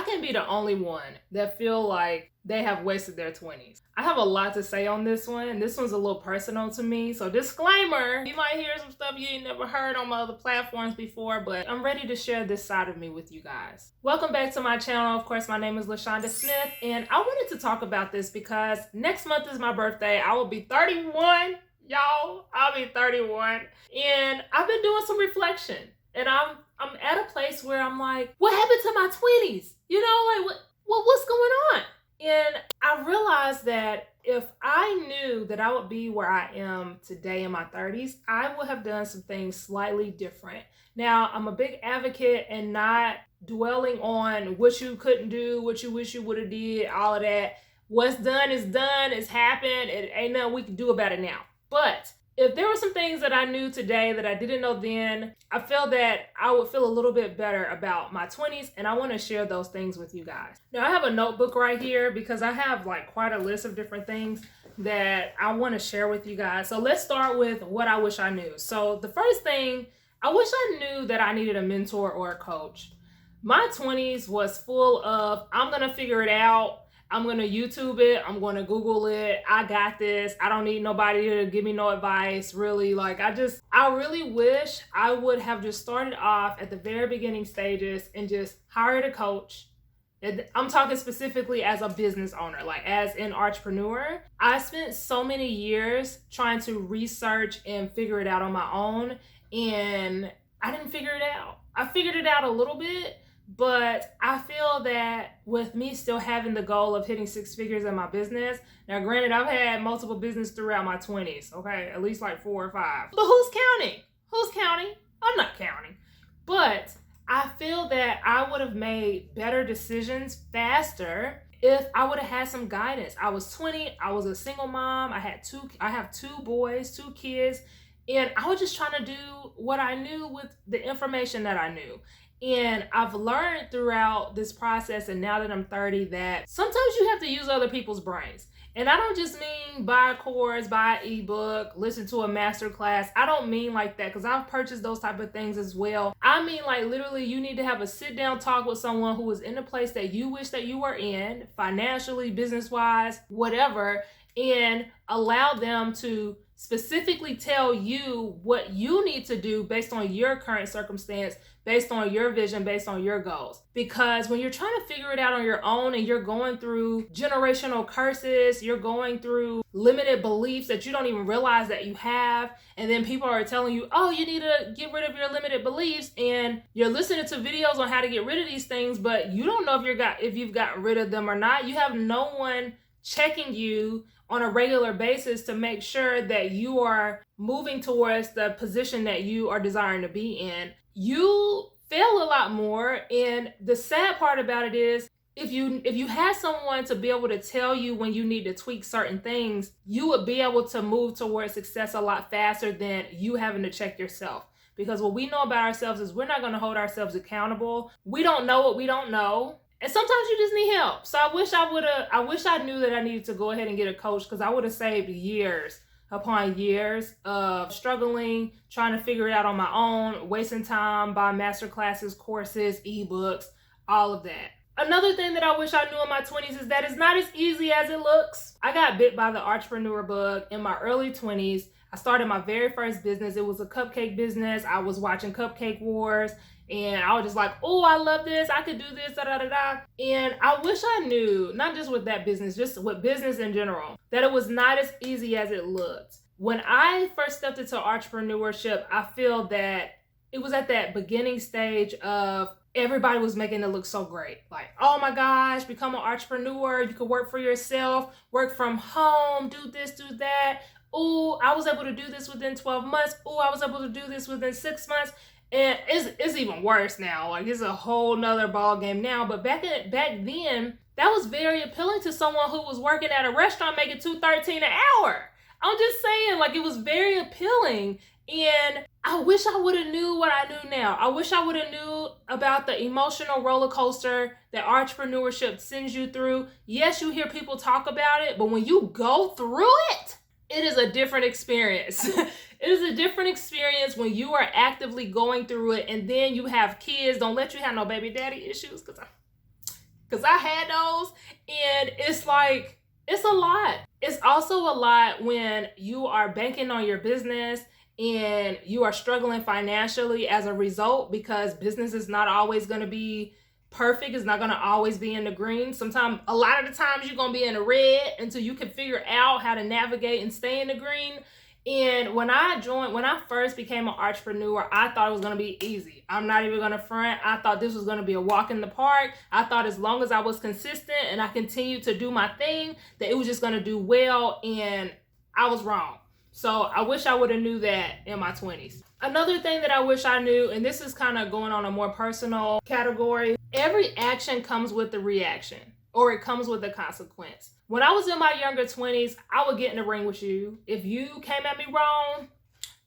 can be the only one that feel like they have wasted their 20s. I have a lot to say on this one. This one's a little personal to me. So disclaimer, you might hear some stuff you ain't never heard on my other platforms before, but I'm ready to share this side of me with you guys. Welcome back to my channel. Of course, my name is Lashawnda Smith, and I wanted to talk about this because next month is my birthday. I will be 31. Y'all, I'll be 31. And I've been doing some reflection. And I'm at a place where I'm like, what happened to my 20s? You know, like what's going on? And I realized that if I knew that I would be where I am today in my 30s, I would have done some things slightly different. Now, I'm a big advocate and not dwelling on what you couldn't do, what you wish you would have did, all of that. What's done is done, it's happened, it ain't nothing we can do about it now. But if there were some things that I knew today that I didn't know then, I feel that I would feel a little bit better about my 20s, and I want to share those things with you guys. Now, I have a notebook right here because I have like quite a list of different things that I want to share with you guys. So let's start with what I wish I knew. So the first thing, I wish I knew that I needed a mentor or a coach. My 20s was full of, I'm going to figure it out. I'm going to YouTube it. I'm going to Google it. I got this. I don't need nobody to give me no advice. Really, like I really wish I would have just started off at the very beginning stages and just hired a coach. I'm talking specifically as a business owner, like as an entrepreneur. I spent so many years trying to research and figure it out on my own, and I didn't figure it out. I figured it out a little bit. But I feel that with me still having the goal of hitting 6 figures in my business, now granted, I've had multiple business throughout my 20s, okay? At least like 4 or 5. But who's counting? Who's counting? I'm not counting. But I feel that I would have made better decisions faster if I would have had some guidance. I was 20, I was a single mom, I have 2 boys, 2 kids, and I was just trying to do what I knew with the information that I knew. And I've learned throughout this process, and now that I'm 30, that sometimes you have to use other people's brains. And I don't just mean buy a course, buy an ebook, listen to a master class. I don't mean like that, because I've purchased those type of things as well. I mean like literally you need to have a sit down talk with someone who is in the place that you wish that you were in, financially, business-wise, whatever, and allow them to specifically tell you what you need to do based on your current circumstance, based on your vision, based on your goals. Because when you're trying to figure it out on your own and you're going through generational curses, you're going through limited beliefs that you don't even realize that you have, and then people are telling you, oh, you need to get rid of your limited beliefs, and you're listening to videos on how to get rid of these things, but you don't know if you've gotten rid of them or not. You have no one checking you on a regular basis to make sure that you are moving towards the position that you are desiring to be in. You fail a lot more, and the sad part about it is if you had someone to be able to tell you when you need to tweak certain things, you would be able to move towards success a lot faster than you having to check yourself. Because what we know about ourselves is we're not going to hold ourselves accountable. We don't know what we don't know. And sometimes you just need help. So I wish I knew that I needed to go ahead and get a coach, because I would have saved years upon years of struggling, trying to figure it out on my own, wasting time buying master classes, courses, ebooks, all of that. Another thing that I wish I knew in my 20s is that it's not as easy as it looks. I got bit by the entrepreneur bug in my early 20s. I started my very first business. It was a cupcake business. I was watching Cupcake Wars, and I was just like, oh, I love this. I could do this, da da da da. And I wish I knew, not just with that business, just with business in general, that it was not as easy as it looked. When I first stepped into entrepreneurship, I feel that it was at that beginning stage of everybody was making it look so great. Like, oh my gosh, become an entrepreneur. You could work for yourself, work from home, do this, do that. Oh, I was able to do this within 12 months. Oh, I was able to do this within 6 months. And it's even worse now. Like, it's a whole nother ball game now. But back then, that was very appealing to someone who was working at a restaurant making $2.13 an hour. I'm just saying, like, it was very appealing. And I wish I would have knew what I knew now. I wish I would have knew about the emotional roller coaster that entrepreneurship sends you through. Yes, you hear people talk about it, but when you go through it, it is a different experience. It is a different experience when you are actively going through it, and then you have kids. Don't let you have no baby daddy issues, because because I had those, and it's like, it's a lot. It's also a lot when you are banking on your business and you are struggling financially as a result, because business is not always going to be perfect. It's not going to always be in the green. Sometimes, a lot of the times, you're going to be in the red until you can figure out how to navigate and stay in the green. And when I first became an entrepreneur, I thought it was going to be easy. I'm not even going to front. I thought this was going to be a walk in the park. I thought as long as I was consistent and I continued to do my thing, that it was just going to do well. And I was wrong. So I wish I would have knew that in my 20s. Another thing that I wish I knew, and this is kind of going on a more personal category, every action comes with a reaction, or it comes with a consequence. When I was in my younger 20s, I would get in the ring with you. If you came at me wrong,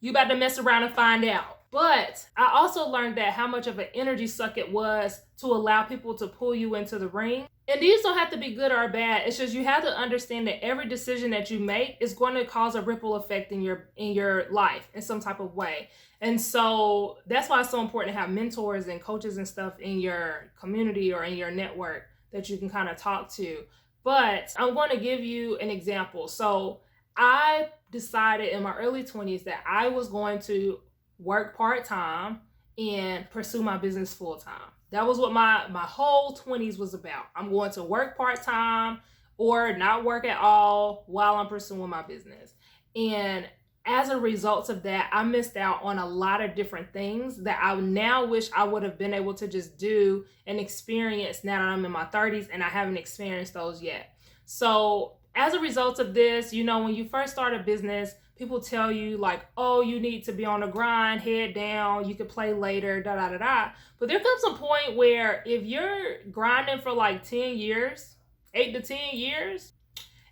you about to mess around and find out. But I also learned that how much of an energy suck it was to allow people to pull you into the ring. And these don't have to be good or bad. It's just you have to understand that every decision that you make is going to cause a ripple effect in your life in some type of way. And so that's why it's so important to have mentors and coaches and stuff in your community or in your network that you can kind of talk to. But I'm going to give you an example. So I decided in my early 20s that I was going to work part-time and pursue my business full-time. That was what my whole 20s was about. I'm going to work part-time or not work at all while I'm pursuing my business. And as a result of that, I missed out on a lot of different things that I now wish I would have been able to just do and experience now that I'm in my 30s, and I haven't experienced those yet. So as a result of this, when you first start a business, people tell you like, oh, you need to be on the grind, head down, you could play later, da da da da. But there comes a point where if you're grinding for like 10 years, 8 to 10 years,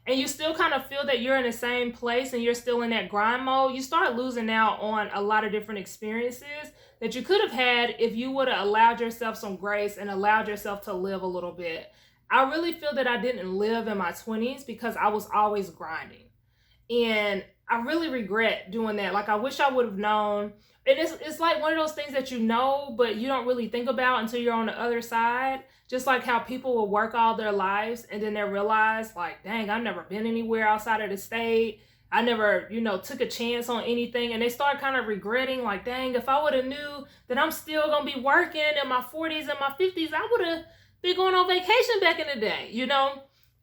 and you still kind of feel that you're in the same place and you're still in that grind mode, you start losing out on a lot of different experiences that you could have had if you would have allowed yourself some grace and allowed yourself to live a little bit. I really feel that I didn't live in my 20s because I was always grinding. And I really regret doing that. Like, I wish I would have known. And it's like one of those things that but you don't really think about until you're on the other side. Just like how people will work all their lives and then they realize, like, dang, I've never been anywhere outside of the state. I never, took a chance on anything. And they start kind of regretting, like, dang, if I would have knew that I'm still going to be working in my 40s and my 50s, I would have been going on vacation back in the day,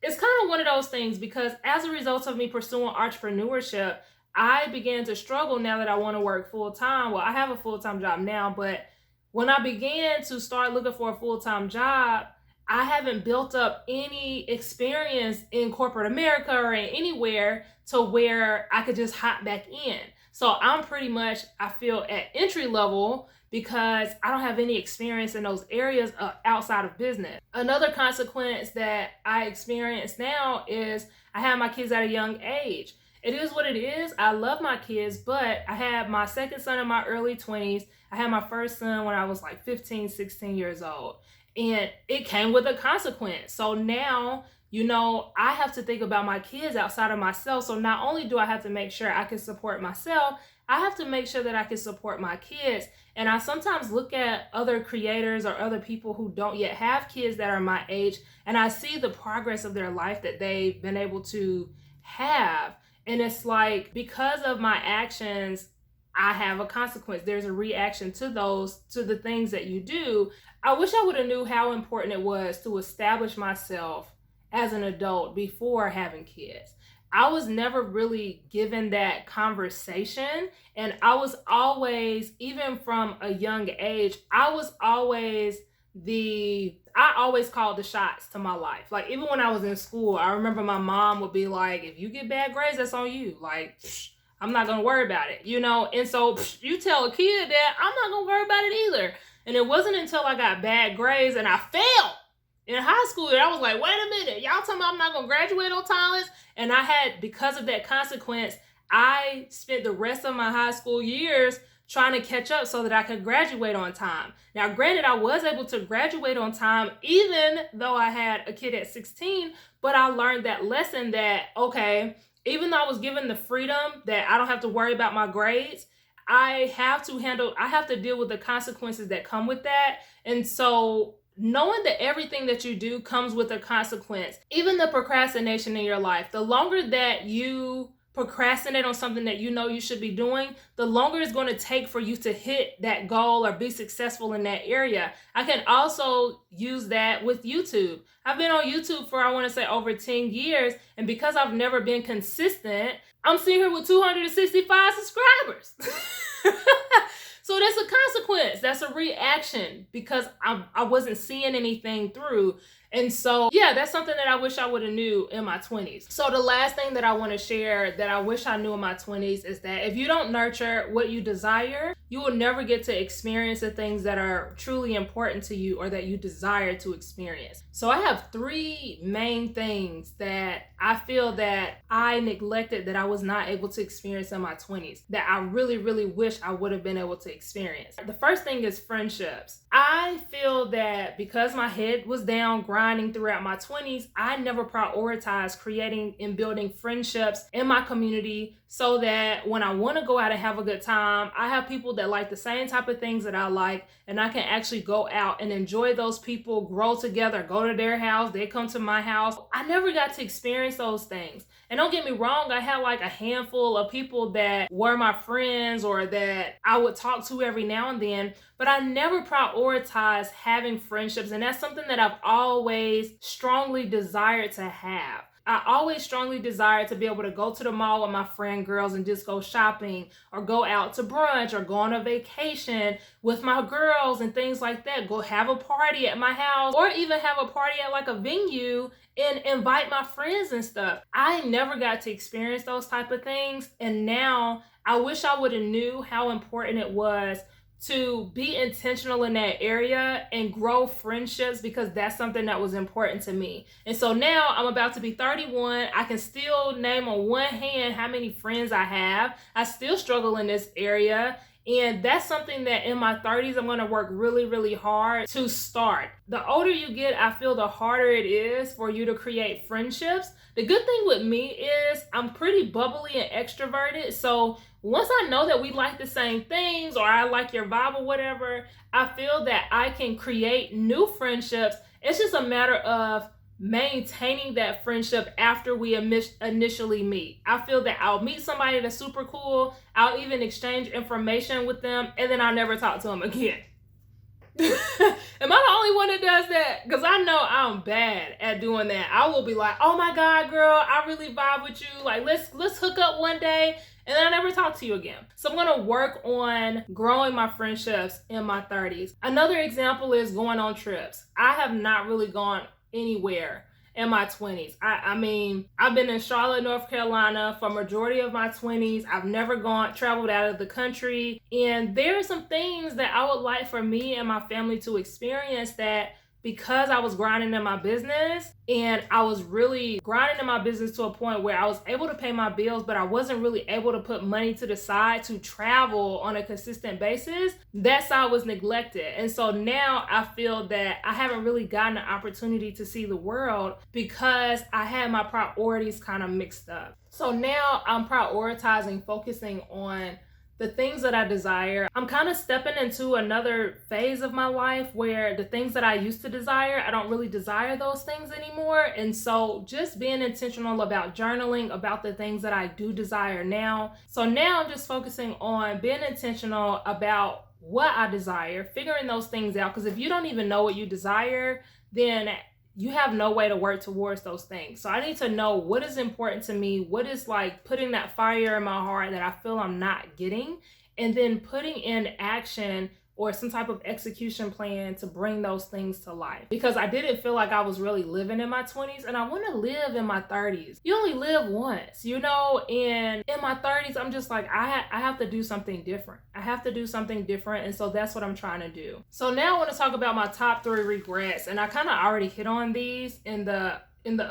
It's kind of one of those things, because as a result of me pursuing entrepreneurship, I began to struggle now that I want to work full time. Well, I have a full-time job now, but when I began to start looking for a full-time job, I haven't built up any experience in corporate America or in anywhere to where I could just hop back in. So I'm pretty much, I feel, at entry level because I don't have any experience in those areas outside of business. Another consequence that I experience now is I have my kids at a young age. It is what it is. I love my kids, but I had my second son in my early 20s. I had my first son when I was like 15, 16 years old. And it came with a consequence. So now, I have to think about my kids outside of myself. So not only do I have to make sure I can support myself, I have to make sure that I can support my kids. And I sometimes look at other creators or other people who don't yet have kids that are my age, and I see the progress of their life that they've been able to have. And it's like, because of my actions, I have a consequence. There's a reaction to the things that you do. I wish I would have knew how important it was to establish myself as an adult before having kids. I was never really given that conversation. And I was always, even from a young age, I always called the shots to my life. Like, even when I was in school, I remember my mom would be like, if you get bad grades, that's on you. Like, I'm not going to worry about it, And so you tell a kid that, I'm not going to worry about it either. And it wasn't until I got bad grades and I failed in high school that I was like, wait a minute, y'all telling me I'm not going to graduate on time? And because of that consequence, I spent the rest of my high school years trying to catch up so that I could graduate on time. Now, granted, I was able to graduate on time even though I had a kid at 16, but I learned that lesson that, okay, even though I was given the freedom that I don't have to worry about my grades, I have to deal with the consequences that come with that. And so knowing that everything that you do comes with a consequence. Even the procrastination in your life, the longer that you procrastinate on something that you know you should be doing, the longer it's going to take for you to hit that goal or be successful in that area. I can also use that with YouTube. I've been on YouTube for, I want to say, over 10 years. And because I've never been consistent, I'm sitting here with 265 subscribers. So that's a consequence. That's a reaction because I wasn't seeing anything through. And so, yeah, that's something that I wish I would have knew in my 20s. So the last thing that I want to share that I wish I knew in my 20s is that if you don't nurture what you desire, you will never get to experience the things that are truly important to you or that you desire to experience. So I have 3 main things that I feel that I neglected, that I was not able to experience in my 20s, that I really, really wish I would have been able to experience. The first thing is friendships. I feel that because my head was down grinding throughout my 20s, I never prioritized creating and building friendships in my community so that when I want to go out and have a good time, I have people that like the same type of things that I like, and I can actually go out and enjoy those people, grow together, go to their house, they come to my house. I never got to experience those things. And don't get me wrong, I had like a handful of people that were my friends or that I would talk to every now and then, but I never prioritized having friendships. And that's something that I've always strongly desired to have. I always strongly desired to be able to go to the mall with my friend girls and just go shopping or go out to brunch or go on a vacation with my girls and things like that. Go have a party at my house or even have a party at like a venue and invite my friends and stuff. I never got to experience those type of things. And now I wish I would have knew how important it was to be intentional in that area and grow friendships, because that's something that was important to me. And so now I'm about to be 31. I can still name on one hand how many friends I have. I still struggle in this area. And that's something that in my 30s, I'm going to work really, really hard to start. The older you get, I feel the harder it is for you to create friendships. The good thing with me is I'm pretty bubbly and extroverted. So once I know that we like the same things or I like your vibe or whatever, I feel that I can create new friendships. It's just a matter of maintaining that friendship after we initially meet. I feel that I'll meet somebody that's super cool. I'll even exchange information with them, and then I'll never talk to them again. Am I the only one that does that? Because I know I'm bad at doing that. I will be like, oh my God, girl, I really vibe with you. Like, let's hook up one day. And then I never talk to you again. So I'm going to work on growing my friendships in my 30s. Another example is going on trips. I have not really gone anywhere in my 20s. I mean, I've been in Charlotte, North Carolina for majority of my 20s. I've never traveled out of the country. And there are some things that I would like for me and my family to experience that, because I was grinding in my business, and I was really grinding in my business to a point where I was able to pay my bills, but I wasn't really able to put money to the side to travel on a consistent basis. That side was neglected. And so now I feel that I haven't really gotten an opportunity to see the world because I had my priorities kind of mixed up. So now I'm prioritizing, focusing on the things that I desire. I'm kind of stepping into another phase of my life where the things that I used to desire, I don't really desire those things anymore. And so just being intentional about journaling about the things that I do desire now. So now I'm just focusing on being intentional about what I desire, figuring those things out. Because if you don't even know what you desire, then you have no way to work towards those things. So I need to know what is important to me, what is like putting that fire in my heart that I feel I'm not getting, and then putting in action or some type of execution plan to bring those things to life. Because I didn't feel like I was really living in my 20s, and I want to live in my 30s. You only live once, you know, and in my 30s, I'm just like, I have to do something different. I have to do something different, and so that's what I'm trying to do. So now I want to talk about my top 3 regrets, and I kind of already hit on these in the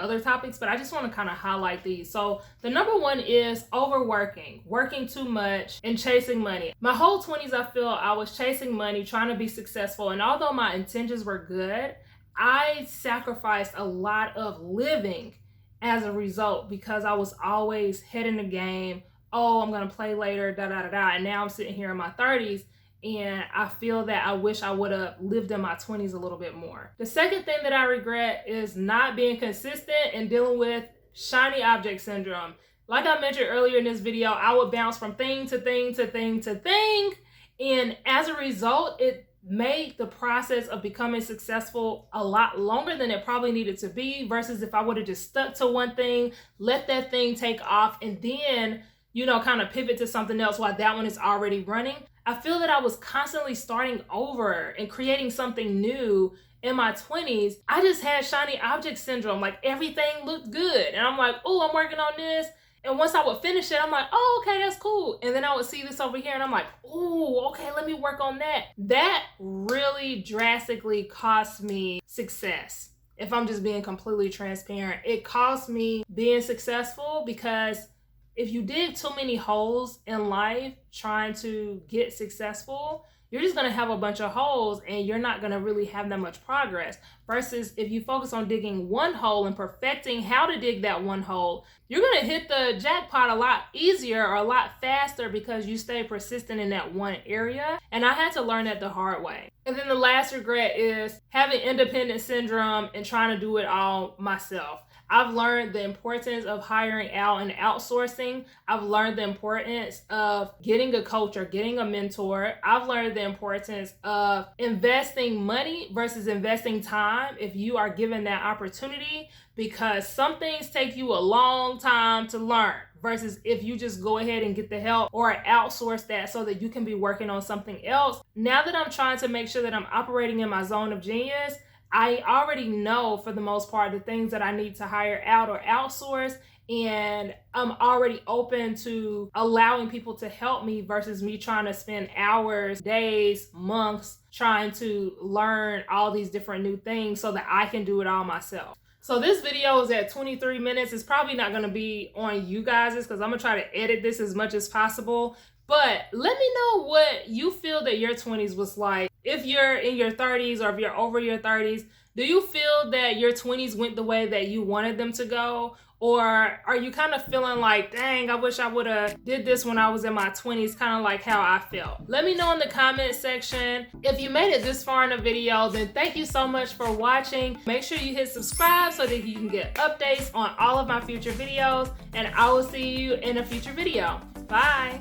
other topics, but I just want to kind of highlight these. So the number one is overworking, working too much and chasing money. My whole 20s, I feel I was chasing money, trying to be successful. And although my intentions were good, I sacrificed a lot of living as a result because I was always head in the game. Oh, I'm going to play later, da, da, da, da. And now I'm sitting here in my 30s And I feel that I wish I would have lived in my 20s a little bit more. The second thing that I regret is not being consistent and dealing with shiny object syndrome. Like I mentioned earlier in this video, I would bounce from thing to thing to thing to thing. And as a result, it made the process of becoming successful a lot longer than it probably needed to be, versus if I would have just stuck to one thing, let that thing take off, and then, you know, kind of pivot to something else while that one is already running. I feel that I was constantly starting over and creating something new in my 20s. I just had shiny object syndrome. Like everything looked good. And I'm like, oh, I'm working on this. And once I would finish it, I'm like, oh, okay, that's cool. And then I would see this over here and I'm like, oh, okay, let me work on that. That really drastically cost me success. If I'm just being completely transparent, it cost me being successful, because if you dig too many holes in life trying to get successful, you're just going to have a bunch of holes and you're not going to really have that much progress. Versus if you focus on digging one hole and perfecting how to dig that one hole, you're going to hit the jackpot a lot easier or a lot faster because you stay persistent in that one area. And I had to learn that the hard way. And then the last regret is having independent syndrome and trying to do it all myself. I've learned the importance of hiring out and outsourcing. I've learned the importance of getting a coach or getting a mentor. I've learned the importance of investing money versus investing time if you are given that opportunity, because some things take you a long time to learn versus if you just go ahead and get the help or outsource that so that you can be working on something else. Now that I'm trying to make sure that I'm operating in my zone of genius, I already know for the most part the things that I need to hire out or outsource, and I'm already open to allowing people to help me versus me trying to spend hours, days, months trying to learn all these different new things so that I can do it all myself. So this video is at 23 minutes. It's probably not going to be on you guys' because I'm going to try to edit this as much as possible. But let me know what you feel that your 20s was like. If you're in your 30s or if you're over your 30s, do you feel that your 20s went the way that you wanted them to go? Or are you kind of feeling like, dang, I wish I would have did this when I was in my 20s, kind of like how I felt? Let me know in the comment section. If you made it this far in the video, then thank you so much for watching. Make sure you hit subscribe so that you can get updates on all of my future videos, and I will see you in a future video. Bye.